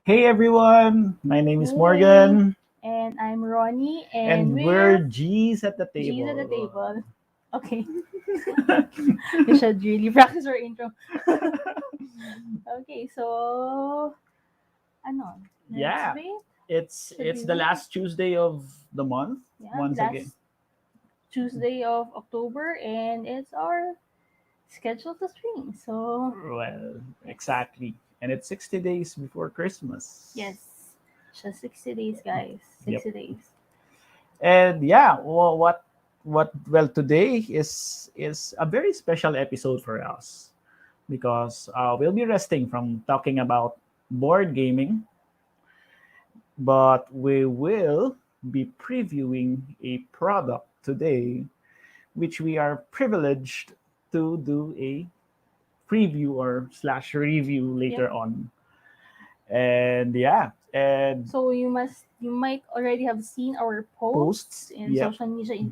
Hey everyone, my name is Hey, Morgan, and I'm Ronnie, and and we're we're G's at the G's at the table. table. Okay, we should really practice our intro. Okay, so ano? Let's Yeah, wait. it's Should it's we the wait? last Tuesday of the month Yeah, once again. last Tuesday of October, and it's our schedule to stream. So Well, yes, exactly, and it's 60 days before Christmas. yes, just 60 days, guys. Yep. 60 days. And yeah, well today is a very special episode for us because we'll be resting from talking about board gaming, but we will be previewing a product today, which we are privileged to do a preview or slash review Yep. later on. And yeah, and So you might already have seen our posts posts, in yep. social media,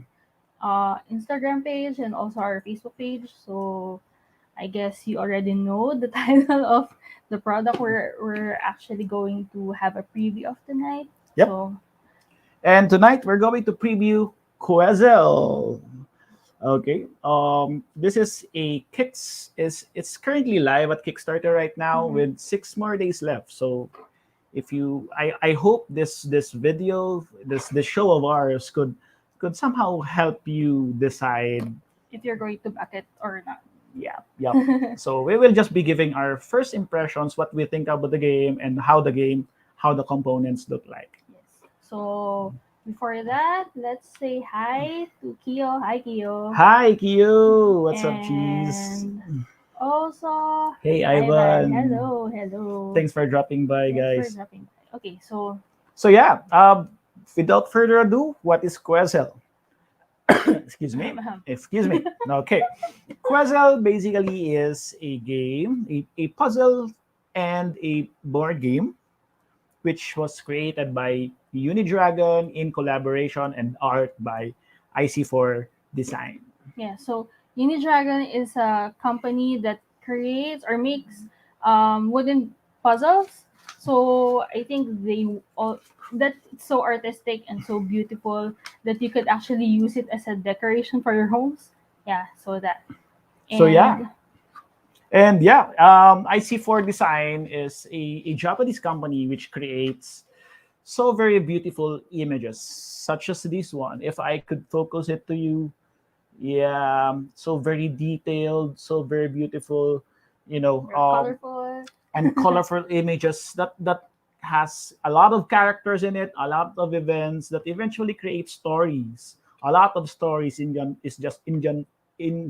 Instagram page and also our Facebook page. So I guess you already know the title of the product we're actually going to have a preview of tonight. Yep. So And tonight we're going to preview Quezzle. Okay. This is a kicks is it's currently live at Kickstarter right now mhm. with 6 more days left. So if you I hope this video this show of ours could somehow help you decide. If you're going to back it or not. Yeah, yep. So we will just be giving our first impressions, what we think about the game and how the components look like. Yes. So before that, let's say hi to Kyo. Hi, Kyo. Hi Q, what's up cheese? And also Hey Ivan. Ivan, Hello, hello. thanks for dropping by Thanks for guys. dropping by. Okay, so So yeah, without further ado, what is Quezzle? Excuse me. Excuse me. Okay. Quezzle basically is a game, a puzzle and a board game, which was created by Unidragon in collaboration and art by IC4 Design. yeah, so Unidragon is a company that creates or makes wooden puzzles. So I think that's so artistic and so beautiful that you could actually use it as a decoration for your homes. Yeah, so that. So yeah, And and yeah, IC4 Design is a Japanese company which creates so very beautiful images, such as this one. If I could focus it to you, yeah, so very detailed, so very beautiful, you know, very colorful. and colorful images that has a lot of characters in it, a lot of events that eventually create stories. A lot of stories in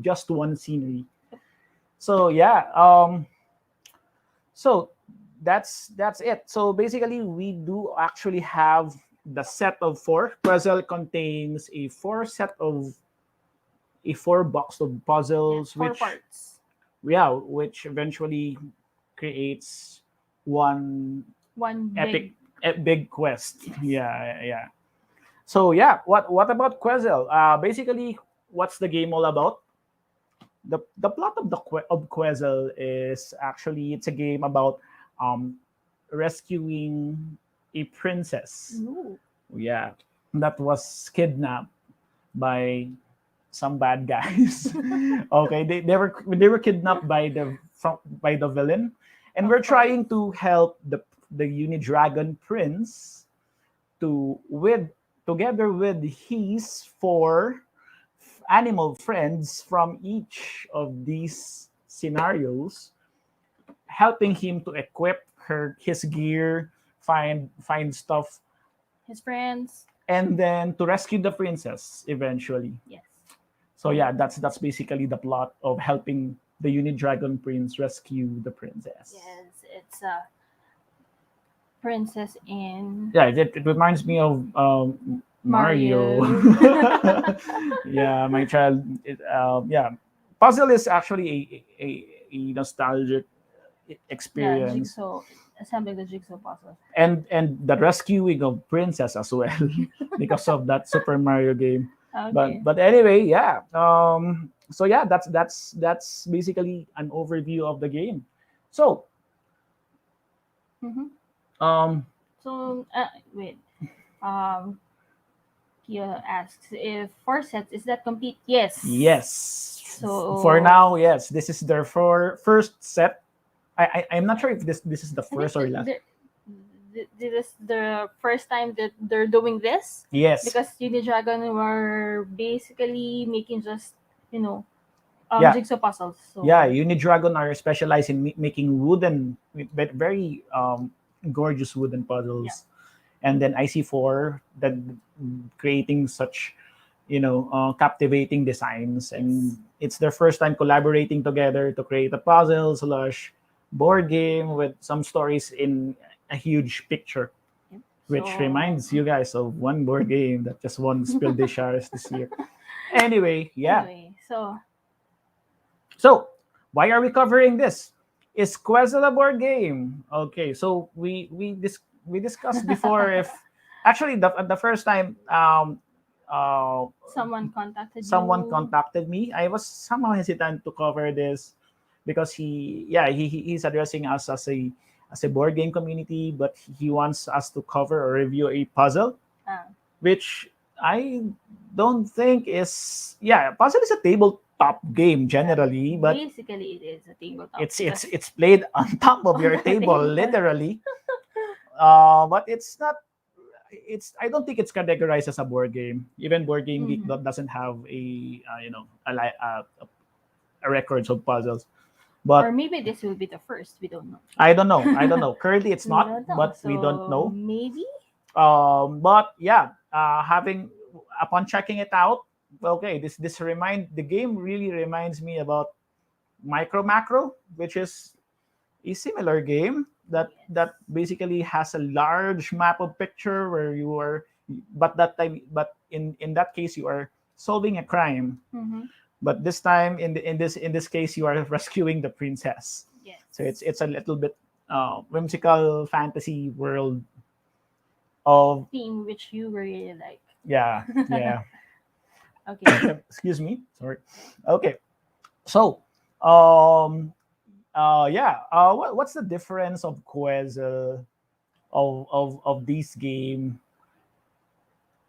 just one scenery. So yeah, so that's it. So basically, we do actually have the set of four. Puzzle contains a four box of Yeah, puzzles, four which parts. yeah, which eventually creates one One epic big, big quest. yes. Yeah, yeah. So yeah, what about Quezzle? Basically, what's the game all about? The plot of of Quezzle is actually it's a game about um rescuing a princess. Ooh. Yeah, that was kidnapped by some bad guys. Okay, they were kidnapped by the villain, and Of we're course. trying to help the Unidragon Prince to with together with his four animal friends from each of these scenarios, helping him to equip his gear, find stuff, His friends. and then to rescue the princess eventually. Yes. So yeah, that's basically the plot of helping the Unidragon Prince rescue the princess. Yes, it's a princess in Yeah, it reminds me of Mario. Mario. Yeah, my child. Yeah, puzzle is actually a nostalgic Yeah, experience, jigsaw, assembling the jigsaw puzzle. and the rescuing of princess as well because of that Super Mario game. Okay. But anyway, yeah. So yeah, that's basically an overview of the game. So Mm-hmm. Um, So, wait. Um, Kia asks if 4 sets is that complete? Yes. yes. For So now, yes. This is their first set. I'm not sure if this is the I think first or last. this is the first time that they're doing this, Yes. because Unidragon were basically making just, you know, Yeah. jigsaw puzzles. Yeah. So Unidragon are specialized in making wooden, but very gorgeous wooden yeah, puzzles. And then IC4 that creating such captivating designs, and yes. it's their first time collaborating together to create a puzzle slash board game with some stories in a huge picture, Yep. which So reminds you guys of one board game that just won Spiel des Jahres this year. Anyway, yeah. anyway, so So why are we covering this? Is Quezzle a board game? Okay, so we discussed before if actually the first time uh, someone contacted someone you. contacted me, I was somehow hesitant to cover this because he's addressing us as a board game community, but he wants us to cover or review a puzzle, Uh, which I don't think is puzzle is a tabletop game yeah, generally, but basically it is a tabletop it's because it's it's played on top of on your a table table. literally. But it's not. It's I don't think it's categorized as a board game. Even Board Game Geek Hmm. doesn't have a records of puzzles. Or But maybe this will be the first. We don't know. I don't know. I don't know. Currently, it's We not, don't know. but we don't So know. maybe. But yeah, having upon checking it out, okay, this remind the game really reminds me about Micro Macro, which is a similar game that Yes. basically has a large map of picture where you are, but in that case you are solving a crime, Mm-hmm. but this time in this case you are rescuing the princess. So Yes. it's a little bit whimsical fantasy world of Theme which you really like. yeah, yeah. Okay. Excuse me, sorry. Okay, so um what's the difference of Quez of this game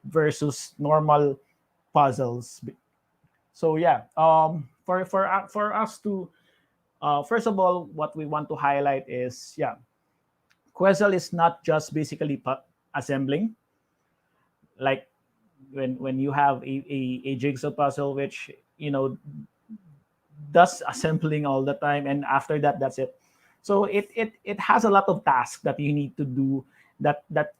versus normal puzzles? So yeah, for us to first of all, what we want to highlight is Quezzle is not just basically assembling, like when you have a jigsaw puzzle, which does assembling all the time, and after that, that's it. So it has a lot of tasks that you need to do. That that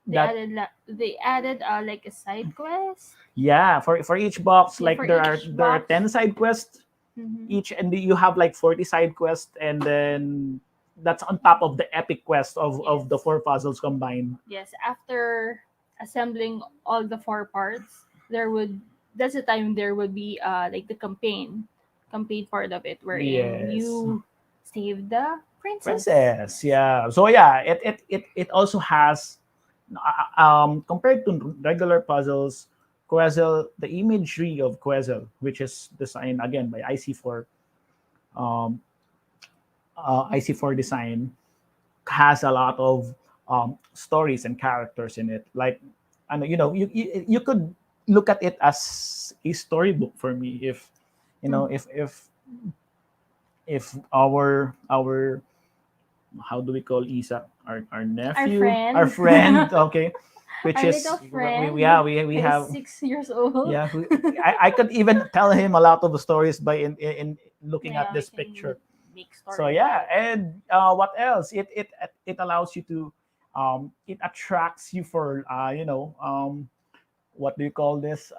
that They added like a side quest. Yeah, for each box, Yeah, like for there are each there are box. 10 side quests Mm-hmm. each, and you have like 40 side quests, and then that's on top of the epic quest of the Yes. four puzzles combined. Yes. After assembling all the four parts, there would that's the time there would be like the campaign part of it, wherein Yes. you save the princess. Princess, Yes. yeah. So yeah, it also has compared to regular puzzles, Quezzle, the imagery of Quezzle, which is designed again by um, IC4 design, has a lot of stories and characters in it. Like, and you could look at it as a storybook for me if you know Mhm. if our how do we call Isa, our Our nephew, our friend, friend, okay, which our little is friend, we that is have 6 years old. yeah I could even tell him a lot of the stories by in looking at Yeah, we this can picture. make So story about yeah, it. and what else? It allows you to it attracts you for what do you call this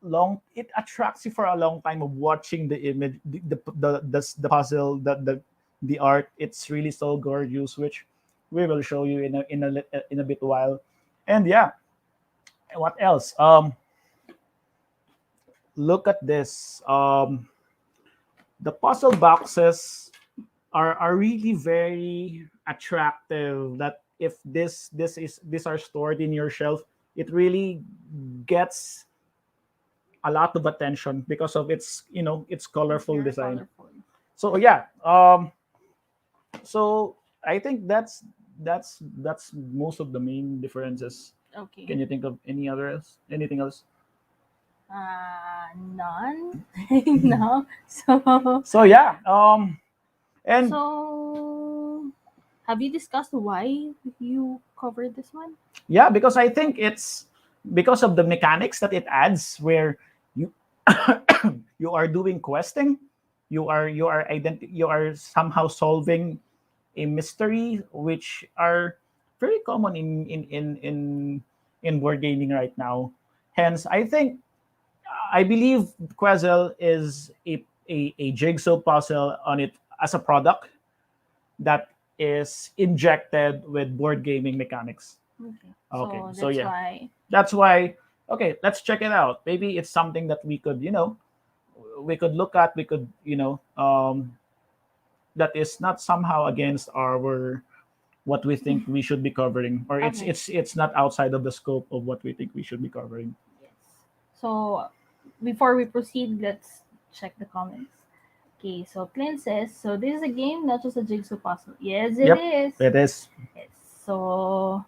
long it attracts you for a long time of watching the image, the puzzle, the art. It's really so gorgeous, which we will show you in a bit while. And yeah, what else? Look at this. The puzzle boxes are really very attractive. That if these are stored in your shelf, it really gets a lot of attention because of its its It's colorful very design. colorful. So yeah, so I think that's most of the main differences. Okay. Can you think of anything else? None no. So So yeah, and so have you discussed why you covered this one? yeah, because I think it's because of the mechanics that it adds, where you you are doing questing, you are somehow solving a mystery, which are very common in board gaming right now. Hence, I believe Quezzle is a jigsaw puzzle on it as a product that is injected with board gaming mechanics. Okay. Okay, So so that's yeah, why. that's why. Okay, let's check it out. Maybe it's something that we could look at. We could, that is not somehow against our what we think we should be covering, or Okay. it's not outside of the scope of what we think we should be covering. Yes. So before we proceed, let's check the comments. Okay, so Clint says, so this is a game, not just a jigsaw puzzle. Yes, it Yep, is. it is. Yes. So,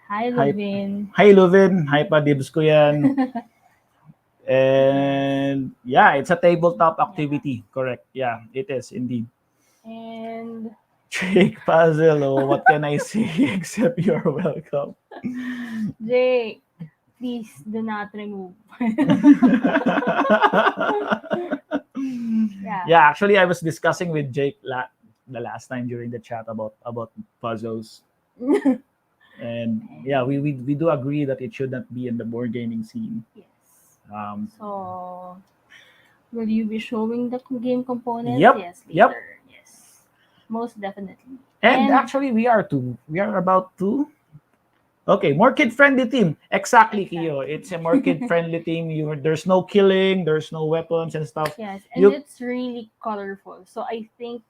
hi, Hi, Levin. hi Luvin, hi pa dibs ko yan. Yes. And yeah, it's a tabletop Yeah. activity. Correct. Yeah, it is indeed. And Trick puzzle. Oh, what can I say except you're welcome. Jake, please do not remove. Yeah. Yeah, actually, I was discussing with Jake the last time during the chat about puzzles, and yeah, we do agree that it should not be in the board gaming scene. Yes. Um, So, will you be showing the game components? yep, Yes, yep. later. Yes. Most definitely. And And actually, we are about to. Okay, more kid-friendly team. Exactly, Kiyo. It's a more exactly. kid-friendly team. There's no killing, there's no weapons and stuff. Yes, and You it's really colorful. So I think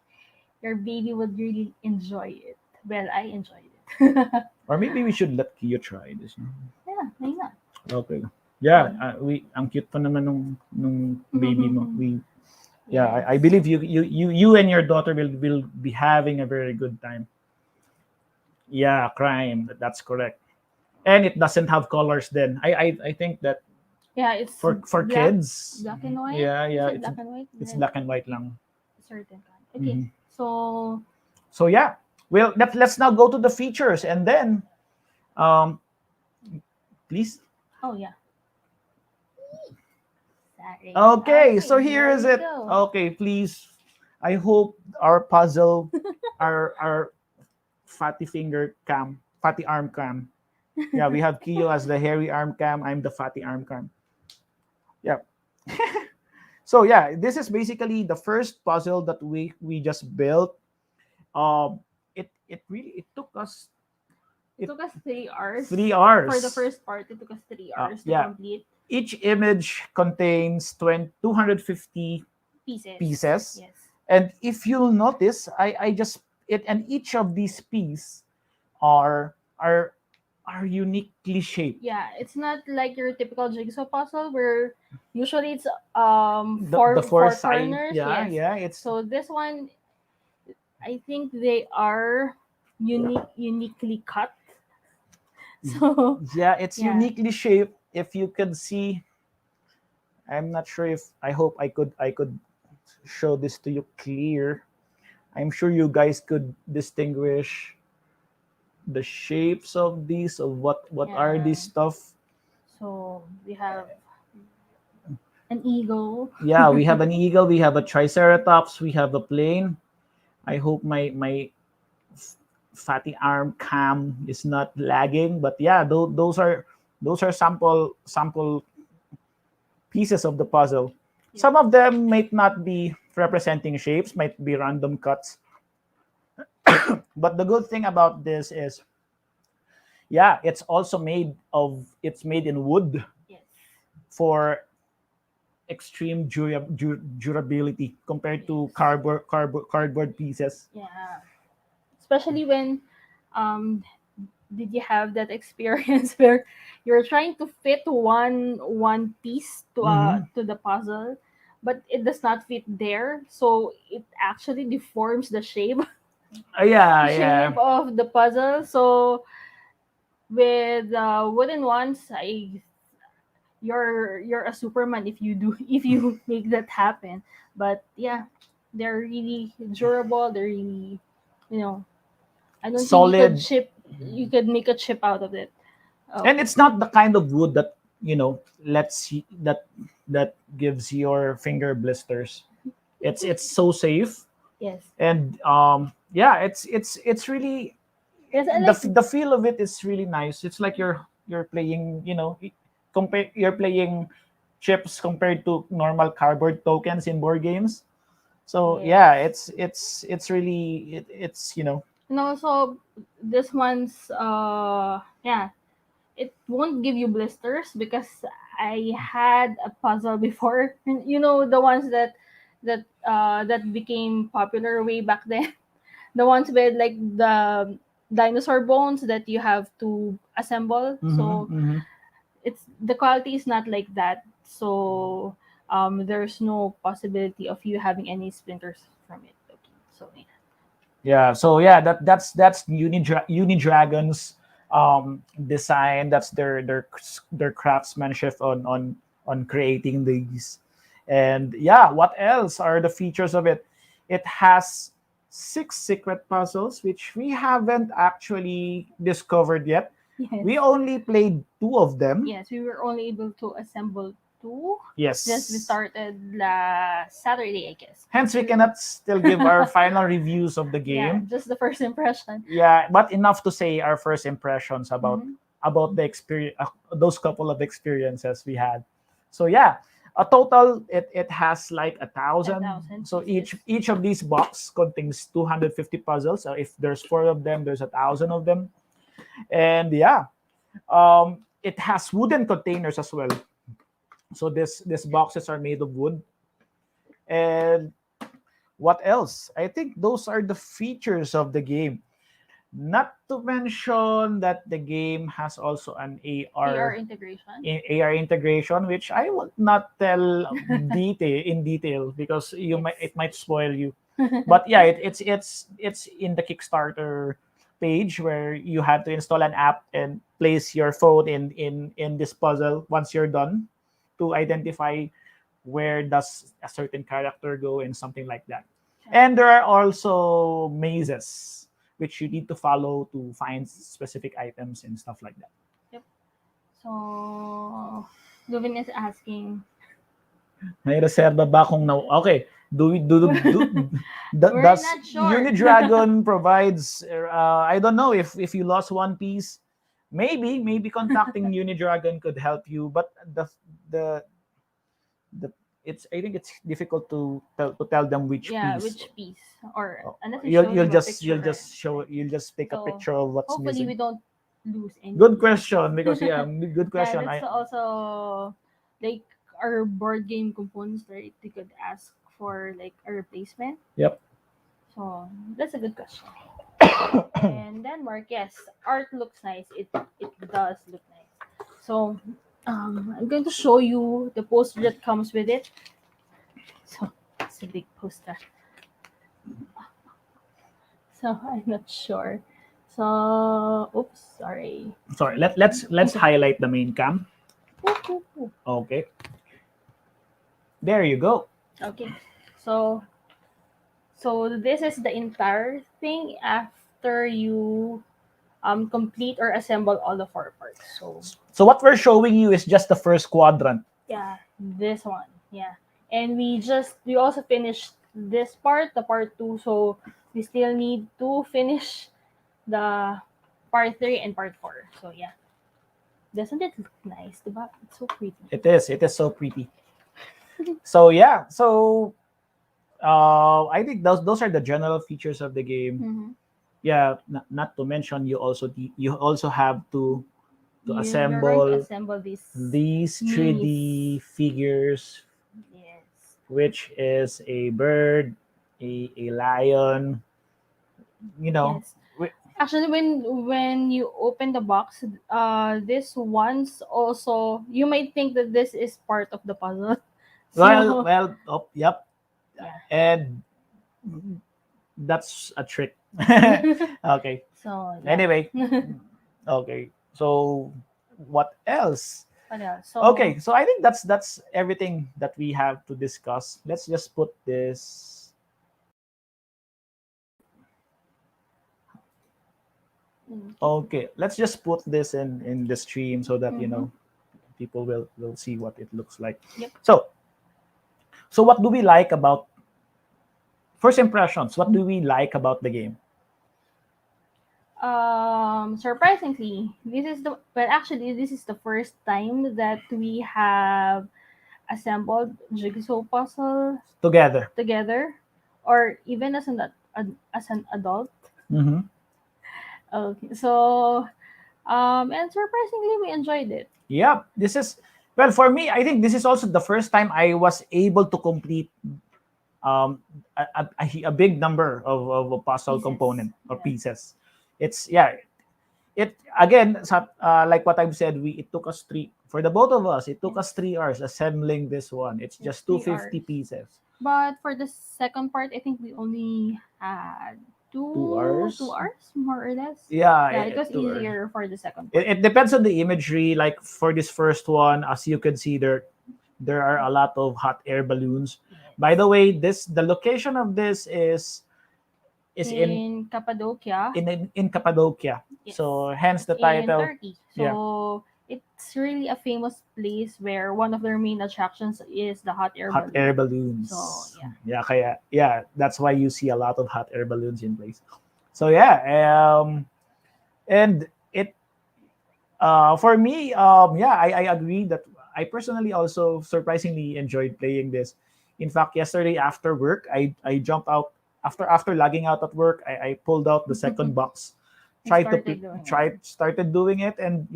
your baby would really enjoy it. Well, I enjoyed it. or maybe we should let Kiyo try this. No? Yeah, why not? Okay. Yeah, Um, ang cute pa naman nung baby mo. Yeah, yes. I believe you and your daughter will be having a very good time. Yeah, crime. That's correct. And it doesn't have colors then. I think that Yeah, it's for black, kids, black and white. yeah, Is yeah, it black and white? it's Then black and white lang. certain kind. Okay, Mhm. so So yeah, well, let's now go to the features, and then um please. oh yeah, sorry. Okay, so Okay, here there is you it. go. Okay, please. I hope our puzzle, our fatty arm cam. Yeah, we have Kiyo as the hairy arm cam. I'm the fatty arm cam. Yeah. So yeah, this is basically the first puzzle that we just built. It took us It it took us 3 hours. three For the hours. first part, it took us 3 hours to Yeah, complete each image contains 250 pieces. pieces, Yes. and if you'll notice, I just it and each of these pieces are are are uniquely shaped. Yeah, it's not like your typical jigsaw puzzle where usually it's The four four side, corners. yeah, Yes. yeah, it's So this one, I think they are uniquely cut. So yeah, it's yeah, uniquely shaped. If you could see, I'm not sure if I could show this to you clear. I'm sure you guys could distinguish the shapes of these, of what are yeah. these stuff. So we have an eagle. Yeah, we have an eagle, we have a triceratops, we have a plane. I hope my fatty arm cam is not lagging, but yeah, those are sample pieces of the puzzle. Yes. Some of them might not be representing shapes, might be random cuts. But the good thing about this is, yeah, it's made in wood Yes. for extreme durability compared to Yes. cardboard pieces. Yeah. Especially when um did you have that experience where you're trying to fit one piece Mhm. to the puzzle, but it does not fit there, so it actually deforms the shape. Yeah, yeah. shape of the puzzle. So with wooden ones, I you're a Superman if you do if you make that happen. But yeah, they're really durable. They're really, you know, I don't think Solid. you could make a chip out of it. And Okay. it's not the kind of wood that, that gives your finger blisters. It's so safe. Yes. And yeah, it's really, Yes, I like. the feel of it is really nice. It's like you're playing, compare you're playing chips compared to normal cardboard tokens in board games. So Yes. yeah, it's really, it's. And also this one's yeah, it won't give you blisters because I had a puzzle before. You know the ones that became popular way back then. The ones with like the dinosaur bones that you have to assemble. Mm-hmm, So mm-hmm. it's the quality is not like that. So there's no possibility of you having any splinters from it. Okay. So yeah. Yeah, so yeah, that's Unidragon's design. That's their craftsmanship on creating these. And yeah, what else are the features of it? It has six secret puzzles which we haven't actually discovered yet. Yes. We only played two of them. Yes, we were only able to assemble two. Just we Yes. started last Saturday, I guess. Hence, we cannot still give our final reviews of the Yeah, game. just the first impression. Yeah, but enough to say our first impressions about Hmm. the experience, those couple of experiences we had. So yeah, a total, it has like a A thousand. thousand So pieces. each of these box contains 250 puzzles. So if there's four of them, there's a thousand of them. And yeah, it has wooden containers as well. So this boxes are made of wood. And what else? I think those are the features of the game. Not to mention that the game has also an AR AR integration. AR integration, which I will not tell in detail because Yes. it might spoil you. But yeah, it's in the Kickstarter page where you have to install an app and place your phone in this puzzle once you're done to identify where does a certain character go and something like that. And there are also mazes which you need to follow to find specific items and stuff like that. Yep. So, Luvin is asking. May reserba ba kung na okay, We're does not sure. Unidragon provides I don't know if you lost one piece, maybe contacting Unidragon could help you, but the the it's I think it's difficult to tell them which Yeah, piece. which piece? Or unless I You'll show you'll you a just picture, you'll right? just show you'll just take a So picture of what's hopefully we missing. don't lose any Good pieces. question because yeah, good Yeah, question. that's also like our board game components, right? They could ask for like a replacement. Yep. So that's a good question. And Denmark, yes, art looks nice. It does look nice. So I'm going to show you the poster that comes with it. So it's a big poster. So I'm not sure. So oops, sorry. Sorry. Let's highlight the main cam. Okay. There you go. Okay. So this is the entire thing after you complete or assemble all the four parts. So So what we're showing you is just the first quadrant. yeah, this one. Yeah. And we also finished this part, the part 2, so we still need to finish the part 3 and part 4. So yeah. Doesn't it look nice, diba? It's so pretty. It is. It is so pretty. So yeah. So I think those are the general features of the game. Mm-hmm. Yeah. Not to mention you also have You're going to assemble assemble these these minis. 3D figures, Yes. which is a bird, a lion. You know, Yes. Actually, when you open the box, this one's also you might think that this is part of the puzzle. So yep, yeah, and that's a trick. Okay. So yeah. Anyway, okay. So what else? What else? So Okay, so I think that's everything that we have to discuss. Let's just put this. Okay, let's just put this in the stream so that mm-hmm. people will see what it looks like. Yep. So what do we like about first impressions? What do we like about the game? Surprisingly, this is the first time that we have assembled jigsaw puzzle Together. together, or even as an adult. Mm-hmm. Okay, so and surprisingly, we enjoyed it. Yeah, this is well for me. I think this is also the first time I was able to complete um, a big number of a puzzle Pieces. component or Yeah. pieces. It's yeah. It again, like what I've said, it took us three for the both of us. It took us Yes. 3 hours assembling this one. It's Yes, just two 3 hours. fifty pieces. But for the second part, I think we only had Two two hours. hours more or less. Yeah, Yeah, it was 2 hours. easier for the second It, part. it depends on the imagery. Like for this first one, as you can see, there are a lot of hot air balloons. By the way, the location of this is In Cappadocia. in Cappadocia. Yes. So hence the In title. Turkey. Yeah, So it's really a famous place where one of their main attractions is the hot air hot air balloon. So balloons. yeah. Yeah, kaya yeah, that's why you see a lot of hot air balloons in place. So yeah, and it for me, yeah, I agree that I personally also surprisingly enjoyed playing this. In fact, yesterday after work, I jumped out after logging out at work. I pulled out the second box, I started doing it. started doing it, and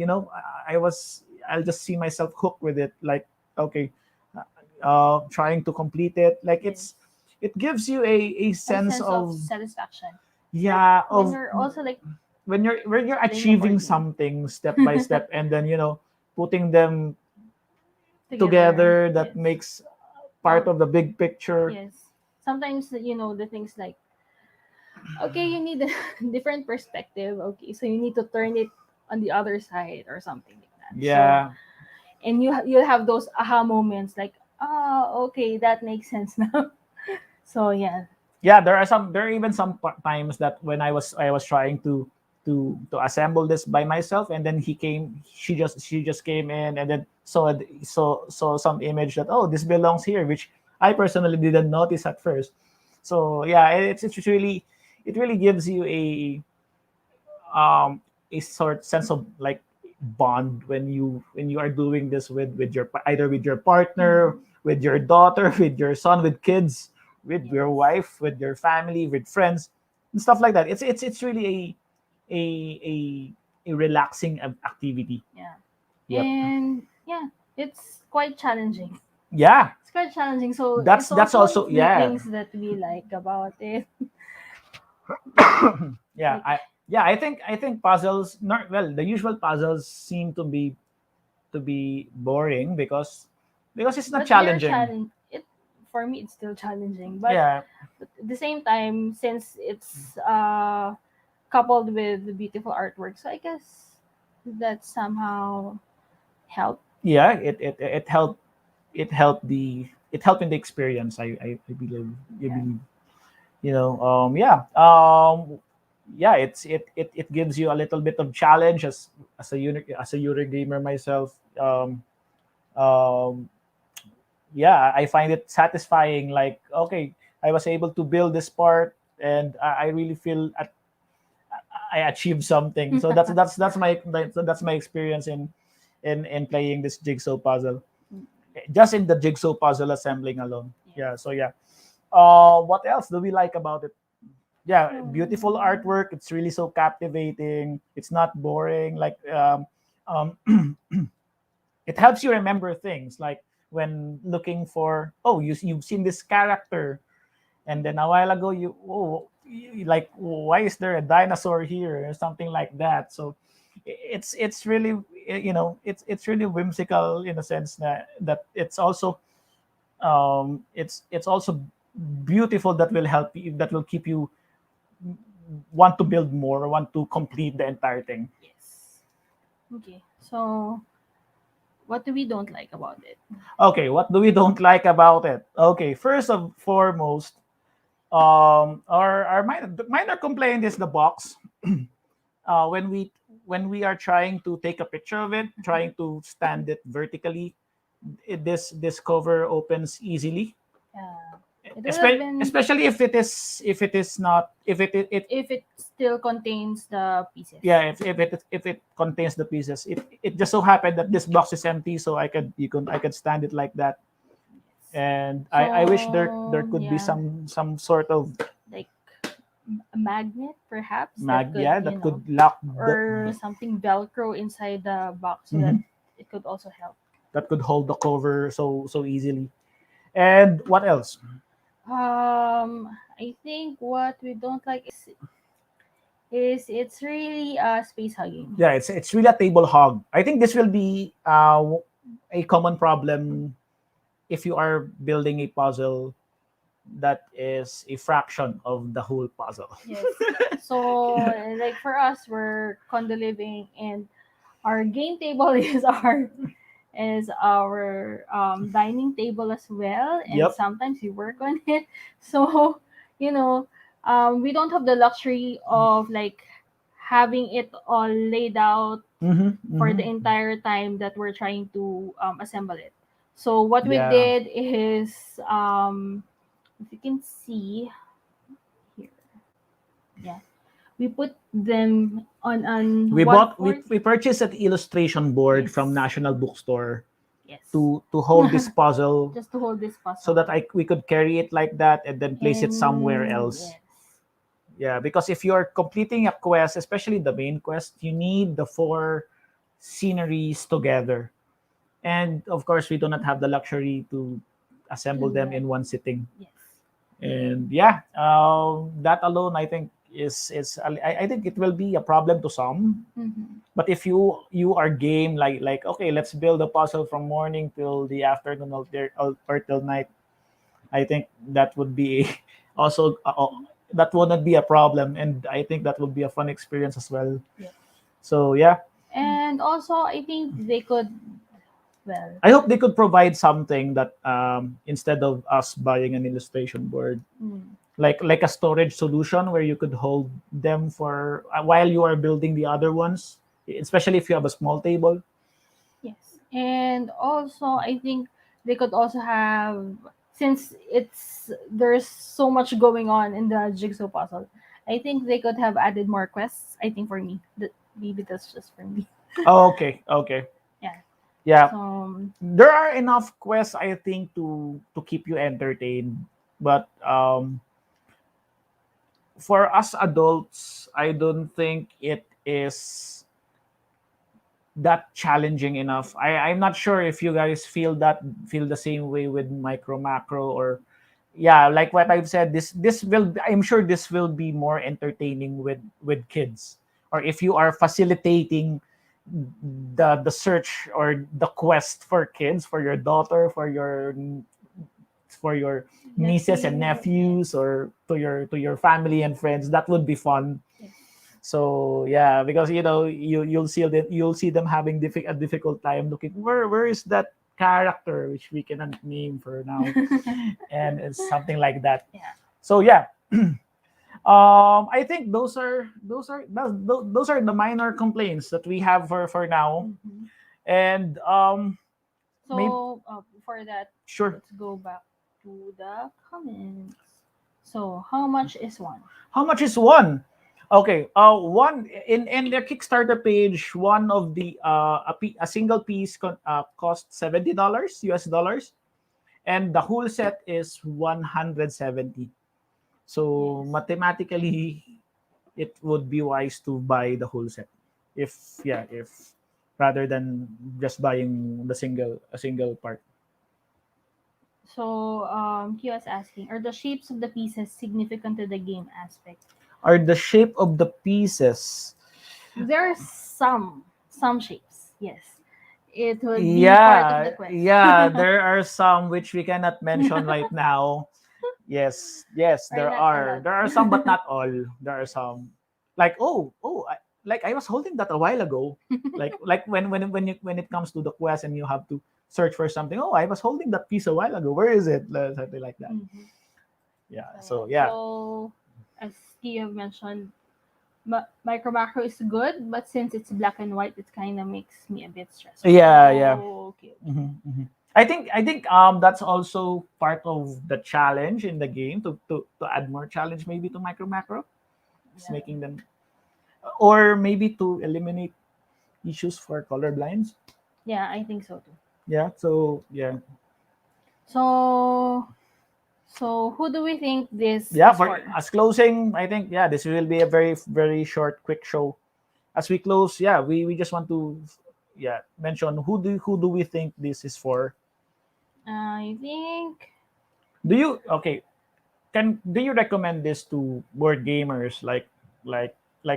I'll just see myself hooked with it. Like okay, trying to complete it. Like Yes. it gives you a A sense sense of of satisfaction. Like yeah when of you're also like when you're playing a achieving board game something step by step and then putting them together. together that Yes. makes part of the big picture. Yes. Sometimes the things like okay, you need a different perspective. Okay, so you need to turn it on the other side or something like that. So Yeah, and you'll have those aha moments like okay, that makes sense now. So yeah. yeah, there are even some times that when I was trying to assemble this by myself, and then she just came in and then saw some image that, oh, this belongs here, which I personally didn't notice at first. So yeah, it really gives you um a sort sense of like bond when you are doing this with your either with your partner, Mhm. with your daughter, with your son, with kids, with Yes. your wife, with your family, with friends, and stuff like that. It's really a a relaxing activity. Yeah. Yep. And yeah, it's quite challenging. Yeah, It's quite challenging. So it's that's also one also of the yeah. things that we like about it. Yeah, Like I think puzzles not well the usual puzzles seem to be boring because it's not but they're challenging. challenge it for me it's still challenging. Yeah, But at the same time, since it's coupled with the beautiful artwork, so I guess that somehow helped. yeah, it helped in the experience. I believe I Yeah. believe yeah yeah it gives you a little bit of challenge as a Eurogamer myself. Um, yeah, I find it satisfying. Like, okay, I was able to build this part, and I really feel I achieved something. So that's my experience in playing this jigsaw puzzle. Just in the jigsaw puzzle assembling alone. Yes. Yeah. So yeah. What else do we like about it? Yeah, beautiful Um, artwork. It's really so captivating. It's not boring. Like um, it helps you remember things. Like when looking for, oh, you've seen this character, and then a while ago like, why is there a dinosaur here or something like that. So it's really it's really whimsical in a sense that it's also it's also beautiful, that will help you, that will keep you want to build more, want to complete the entire thing. Yes. Okay. So, what do we don't like about it? Okay, what do we don't like about it? Okay, first of foremost, our minor complaint is the box. When we are trying to take a picture of it, trying to stand it vertically, this cover opens easily. Yeah. It would have been Especially if it is not if it still contains the pieces. yeah, if it contains the pieces. It just so happened that this box is empty, so I could stand it like that. And I wish there So could be yeah, some sort of like a magnet perhaps that could that could lock or something Velcro inside the box so that Mhm. it could also help. that could hold the cover so easily. And what else? I think what we don't like is it's really space hugging. Yeah, it's really a table hog. I think this will be a common problem if you are building a puzzle that is a fraction of the whole puzzle. Yes. So like for us, we're condo living, and our game table is our dining table as well, and Yep. sometimes we work on it. So you know, we don't have the luxury of like having it all laid out Mm-hmm, for the mm-hmm. entire time that we're trying to assemble it. So what we Yeah. did is, if you can see here, yeah, we put them on one fourth. We purchased an illustration board from Yes, National Bookstore yes, to hold this puzzle just to hold this so puzzle. that we could carry it like that and then place it somewhere And else. yes, Yeah, because if you're completing a quest, especially the main quest, you need the four sceneries together. And of course, we do not have the luxury to assemble do them that. in one sitting. Yes. And yeah, that alone, I think is I think it will be a problem to some. Mm-hmm. But if you are game like okay, let's build a puzzle from morning till the afternoon or till night. I think that would be also that would not be a problem, and I think that would be a fun experience as well. Yep. So yeah, And also, I think they could, well, I hope they could provide something that instead of us buying an illustration board, mm, like a storage solution where you could hold them for while you are building the other ones, especially if you have a small table. yes. And also, I think they could also have, since there's so much going on in the jigsaw puzzle, I think they could have added more quests. I think for me, that maybe that's just for me. Oh, okay, okay, Yeah. yeah. So There are enough quests, I think, to keep you entertained, but for us adults, I don't think it is that challenging enough. I'm not sure if you guys feel the same way with micro macro or yeah, like what I've said, this will I'm sure this will be more entertaining with kids. Or if you are facilitating the search or the quest for kids, for your daughter, for your nieces and nephew, nephews or to your family and friends, that would be fun. yes. So yeah, because you know you'll see them having a difficult time looking where is that character which we cannot name for now, and it's something like that. Yeah. So yeah, I think those are the minor complaints that we have for now, Mhm. and maybe So before that, sure. let's go back to the comments. So how much is one? How much is one? Okay, one in their Kickstarter page, one of the a single piece cost $70 US dollars, and the whole set is 170. So Yes. mathematically, it would be wise to buy the whole set, if rather than just buying a single part. So he was asking, are the shapes of the pieces significant to the game aspect? Are the shape of the pieces? There are some shapes. Yes, it would be part of the Yeah, quest. yeah, there are some which we cannot mention right now. Yes, Or there not a are. lot? There are some, but not all. There are some. Like, like I was holding that a while ago. Like when it comes to the quest and you have to search for something. Oh, I was holding that piece a while ago. Where is it? Something like that. Mhm. Yeah. So yeah. So yeah. So as you have mentioned, micro macro is good, but since it's black and white, it kind of makes me a bit stressful. Yeah. Oh, okay. I think that's also part of the challenge in the game to add more challenge maybe to micro macro. It's Yeah. making them, or maybe to eliminate issues for colorblind. Yeah, I think so too. Yeah. So yeah. So, so who do we think this Yeah, is for for? as closing, I think yeah, this will be a very very short, quick show. As we close, yeah, we just want to mention who do we think this is for? I think Do you okay? Do you recommend this to board gamers like like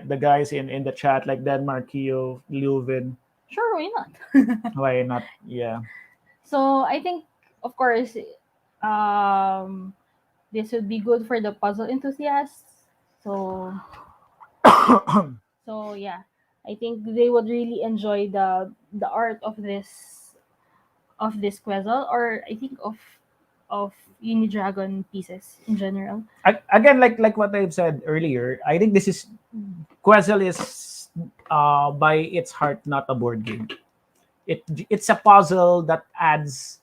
the guys in the chat like Dan Marquio, Leuven? sure, why not? Why not? Yeah. So I think, of course, um, this would be good for the puzzle enthusiasts. So, so yeah, I think they would really enjoy the art of this Quezzle, or I think of Unidragon pieces in general. Again, like what I've said earlier, I think this is Quezzle is by its heart not a board game. It's a puzzle that adds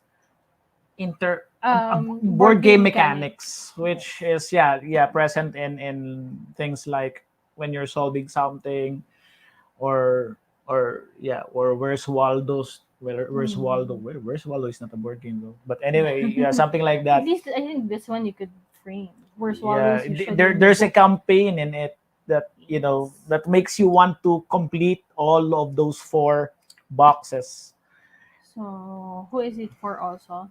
inter board Board game game mechanics. mechanics, Yes. which is present in things like when you're solving something, or or where's Waldo's, where's Waldo, Mhm. where's Waldo is not a board game though, but anyway, yeah, something like At that. least I think this one you could frame. Where swallows Yeah, usually in the there's a book. campaign in it that Yes. that makes you want to complete all of those four boxes. So who is it for also?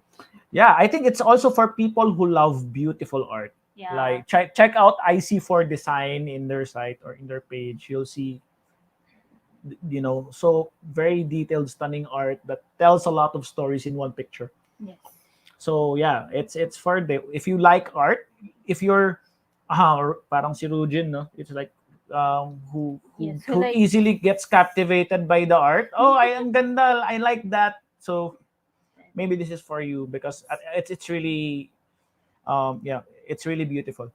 Yeah, I think it's also for people who love beautiful art. Yeah. Like check out IC4 design in their site or in their page. You'll see so very detailed, stunning art that tells a lot of stories in one picture. Yes. So yeah, it's for the if you like art, if you're parang si Rujin, no? It's like Yes. So who like easily gets captivated by the art. Oh, ang ganda, I like that. So maybe this is for you because it's really it's really beautiful.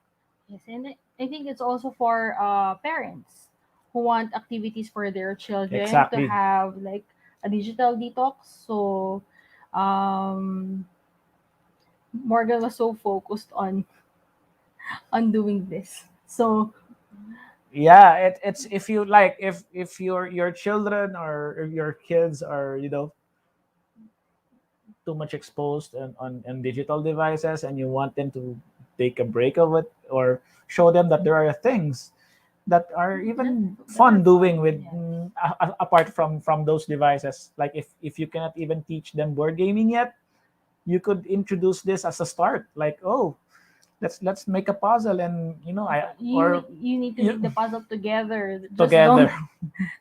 yes, and I think it's also for parents who want activities for their children to Exactly. have like a digital detox. So um Morgan was so focused on doing this. So Yeah, it's if you like if your children or your kids are too much exposed on digital devices and you want them to take a break of it or show them that there are things that are that even that are fun doing fun. with Yes. apart from those devices, like if you cannot even teach them board gaming yet, you could introduce this as a start, like, oh, let's make a puzzle, and I or You need to make you, the puzzle together. Just together.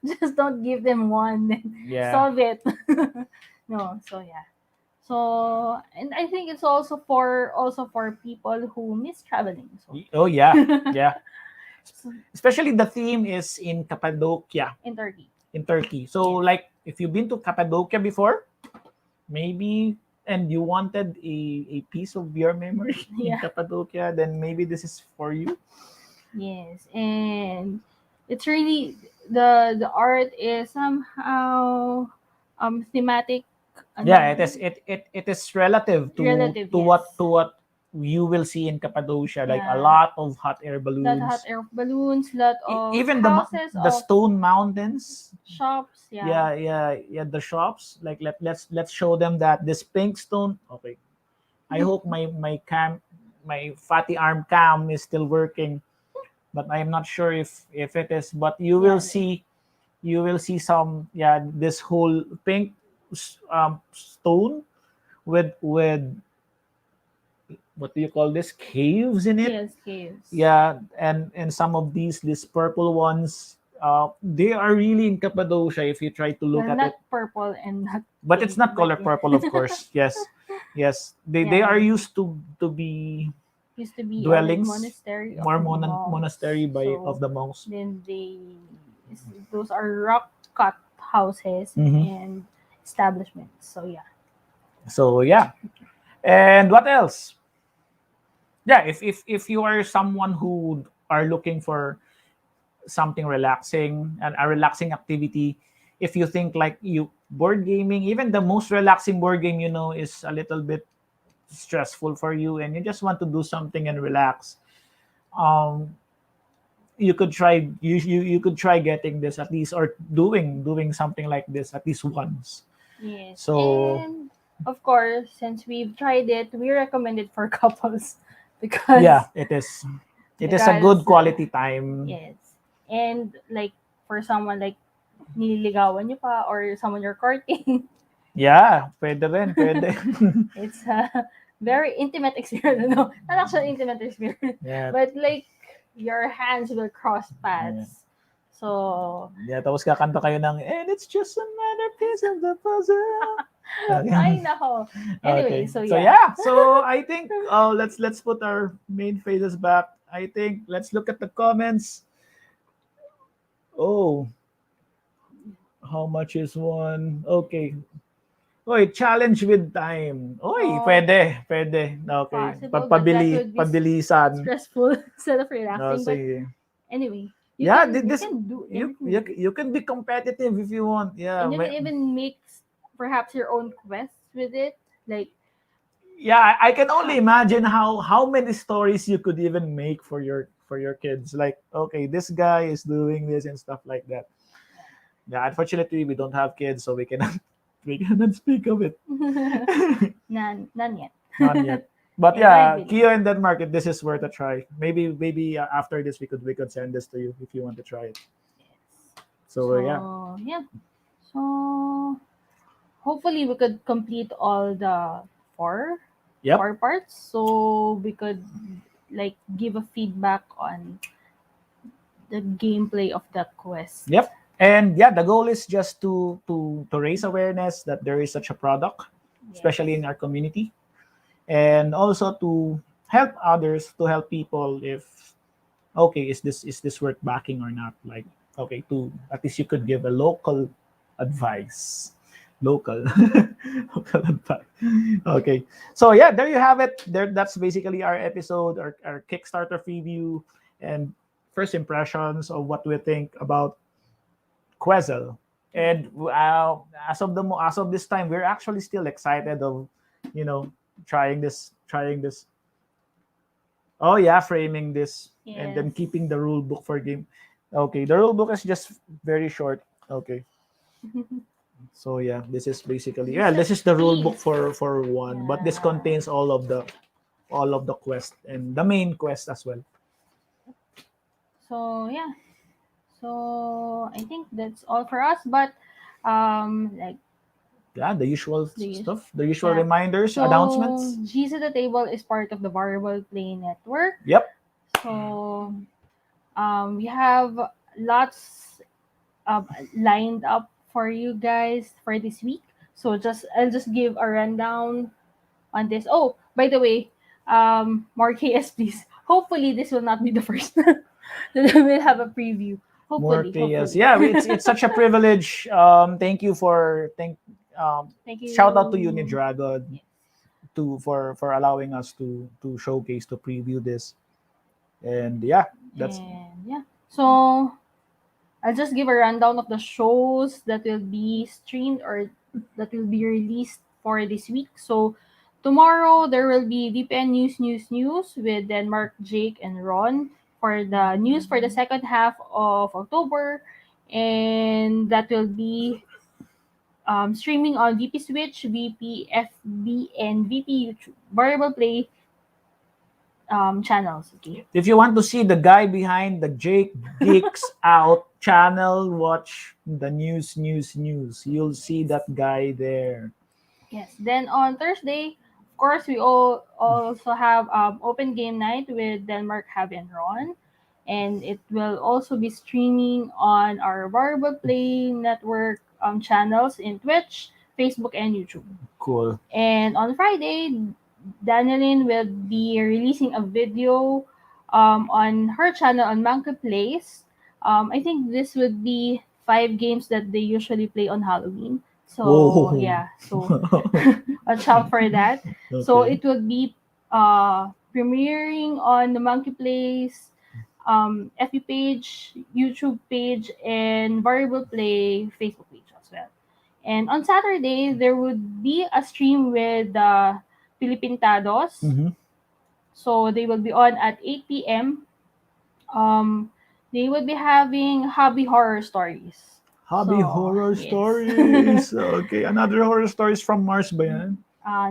don't just don't give them one and Yeah. solve it. No, so yeah. So and I think it's also for people who miss traveling. So Oh yeah, yeah. so Especially the theme is in Cappadocia in Turkey. in Turkey. So Yes. like if you've been to Cappadocia before, maybe, and you wanted a piece of your memory in Yeah. Cappadocia, then maybe this is for you. Yes. And it's really the art is somehow thematic, Yeah, it ano, is it is relative relative, to yes. what you will see in Cappadocia, like a Yeah. lot of hot air Lot hot balloons, air balloons, lot of even houses, the of stone mountains. shops, yeah. Yeah, the shops, like let's show them that this pink stone. Okay, I hope my fatty arm cam is still working, but I'm not sure if it is. But Yeah. you will see some, this whole pink stone with what do you call this, caves in it. Yes, caves. Yeah, and some of these purple ones, they are really in Cappadocia if you try to look Well, at not it. purple and not But it's pink, not but color yeah. purple, of course. Yes, yes, they Yeah, are yeah. used to be. used to be a dwellings, monastery of more monastery monks. by of So the monks. then those are rock cut houses Hmm. and establishments. So yeah. So yeah, and what else? Yeah, if you are someone who are looking for something relaxing and a relaxing activity, if you think like you board gaming, even the most relaxing board game is a little bit stressful for you, and you just want to do something and relax, um, you could try getting this at least, or doing something like this at least once. Yes. So And of course, since we've tried it, we recommend it for couples because yeah, it is a good because quality time. yes. And like for someone like nililigawan niyo pa or someone you're courting, Yeah, pwede rin, pwede. it's a very intimate experience. No, not actually intimate experience, Yeah. but like your hands will cross Yeah. paths. So, Yeah, tapos kakanta kayo ng, and it's just another piece of the puzzle. ay Okay. nako. Anyway, Okay. so So yeah. yeah. So I think let's put our main faces back. I think let's look at the comments. Oh, how much is one? Okay. Oy, challenge with time. Oy, Oh, pwede, pwede. Okay. possible, but that would be Pabilisan. stressful instead of No, relaxing. But sige. anyway, Yeah, you this can do you, anything you with it, you can be competitive if you want. Yeah, and you can even make perhaps your own quests with it. Like yeah, I can only imagine how many stories you could even make for your kids. Like, okay, this guy is doing this and stuff like that. Yeah, unfortunately, we don't have kids, so we cannot we cannot speak of it. none yet. Not yet. But And God yeah, willing. Kio and Denmark, this is worth a try. Maybe after this we could send this to you if you want to try it. Yes. So yeah, So yeah. So hopefully we could complete all the four yep, four parts, so we could like give a feedback on the gameplay of the quest. yep. And yeah, the goal is just to raise awareness that there is such a product, Yes. especially in our community, and also to help others, to help people if okay, is this worth backing or not, like okay, to at least you could give a local advice, local local advice. Okay, so yeah, there you have it. That's basically our episode, our Kickstarter preview and first impressions of what we think about Quezzle. And as of this time, we're actually still excited of you know trying this. Oh yeah, framing this and Yes. then keeping the rule book for game. Okay, the rule book is just very short. Okay, so yeah, this is basically Just a this is the rule book tease. for one, but this Yeah. contains all of the quest and the main quest as well. So yeah. So I think that's all for us. But like Yeah, the usual the stuff, the usual yeah. reminders, So announcements. G's at the Table is part of the Variable Play Network. Yep. So we have lots lined up for you guys for this week. So I'll just give a rundown on this. Oh, by the way, more KS please. Hopefully this will not be the first that we'll have a preview. More Hopefully, chaos. hopefully. Yeah, it's such a privilege. Thank you for thank Thank shout out to you. Unidragon Yes. to for allowing us to showcase, to preview this. And yeah, that's And yeah. So I'll just give a rundown of the shows that will be streamed or that will be released for this week. So tomorrow there will be VPN News with Denmark, Jake, and Ron for the news for the second half of October, and that will be streaming on VP Switch, VP FB, and VP YouTube Variable Play channels. Okay. if you want to see the guy behind the Jake Geeks Out channel, watch the news. You'll see that guy there. Yes. Then on Thursday, of course, we all also have open game night with Denmark, Have and Ron. And it will also be streaming on our Variable Play Network channels in Twitch, Facebook, and YouTube. Cool. And on Friday, Danielin will be releasing a video on her channel on Monkey Place. I think this would be 5 games that they usually play on Halloween. So Whoa. yeah, so watch out for that. So Okay. it will be premiering on the Monkey Place FB page, YouTube page, and Variable Play Facebook page as well. And on Saturday, there would be a stream with the Pilipintados. Mm-hmm. So they will be on at 8 p.m. Um, they would be having hobby horror stories. Hobby So, horror yes. stories. Okay, another horror stories from Mars ba yan?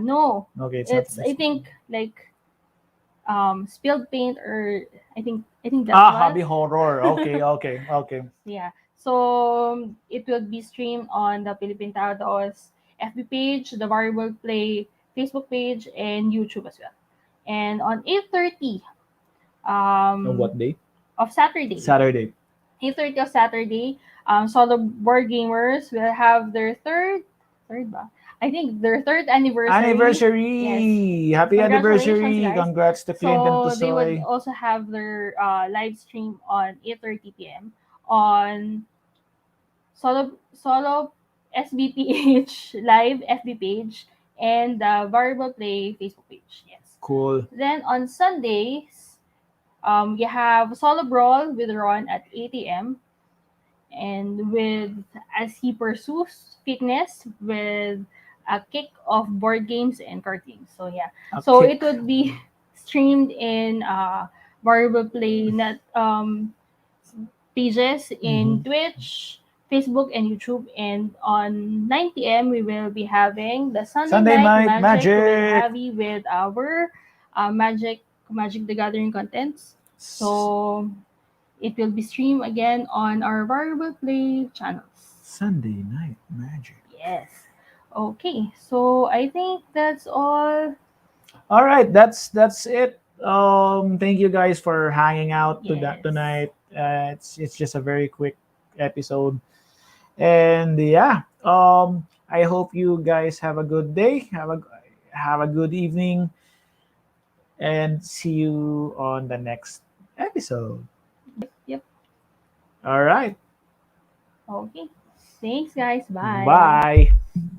No, Okay, it's not. it's I think like spilled paint or I think that's Ah, what. hobby horror. Okay, okay, okay. Yeah. So it will be streamed on the Philippine Tados FB page, the Variable Play Facebook page, and YouTube as well. And on 8:30 On um, what day? of Saturday, Saturday. 8:30 of Saturday, solo board gamers will have their third ba? I think their third anniversary. Yes. Anniversary! Happy Congratulations, anniversary! guys. Congrats to Clint and to So they would Soy. also have their live stream on 8:30 p.m. on Solo SBPH live FB page and the Variable Play Facebook page. Yes. Cool. Then on Sundays, you have Solo Brawl with Ron at 8 a.m. and with as he pursues fitness with a kick of board games and card games. So yeah, A so it kick. would be streamed in Variable Play net pages Mm-hmm. in Twitch, Facebook, and YouTube. And on 9 p.m., we will be having the Sunday Sunday Night night Magic with magic. Javi with our Magic the Gathering contents. So it will be streamed again on our Variable Play channels. Sunday night magic. Yes. Okay, so I think that's all. All right, that's it. Thank you guys for hanging out to that Yes. tonight. It's just a very quick episode, and yeah. I hope you guys have a good day. Have a good evening, and see you on the next episode. Yep. All right. Okay. Thanks, guys. Bye. Bye.